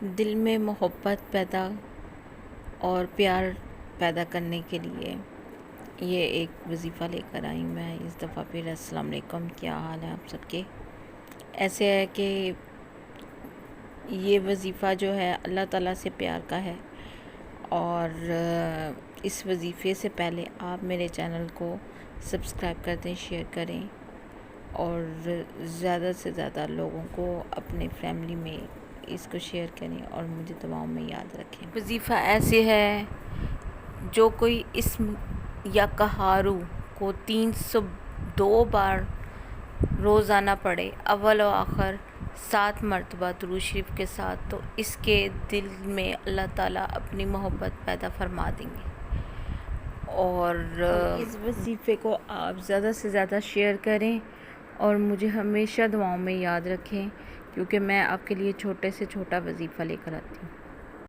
دل میں محبت پیدا اور پیار پیدا کرنے کے لیے یہ ایک وظیفہ لے کر آئی میں اس دفعہ پھر۔ السلام علیکم، کیا حال ہے آپ سب کے؟ ایسے ہے کہ یہ وظیفہ جو ہے اللہ تعالیٰ سے پیار کا ہے، اور اس وظیفے سے پہلے آپ میرے چینل کو سبسکرائب کر دیں، شیئر کریں اور زیادہ سے زیادہ لوگوں کو اپنے فیملی میں اس کو شیئر کریں اور مجھے دعاؤں میں یاد رکھیں۔ وظیفہ ایسے ہے، جو کوئی اسم یا کہارو کو 302 بار روزانہ پڑھے، اول و آخر 7 مرتبہ درود شریف کے ساتھ، تو اس کے دل میں اللہ تعالیٰ اپنی محبت پیدا فرما دیں گے۔ اور اس وظیفے کو آپ زیادہ سے زیادہ شیئر کریں اور مجھے ہمیشہ دعاؤں میں یاد رکھیں، کیونکہ میں آپ کے لیے چھوٹے سے چھوٹا وظیفہ لے کر آتی ہوں۔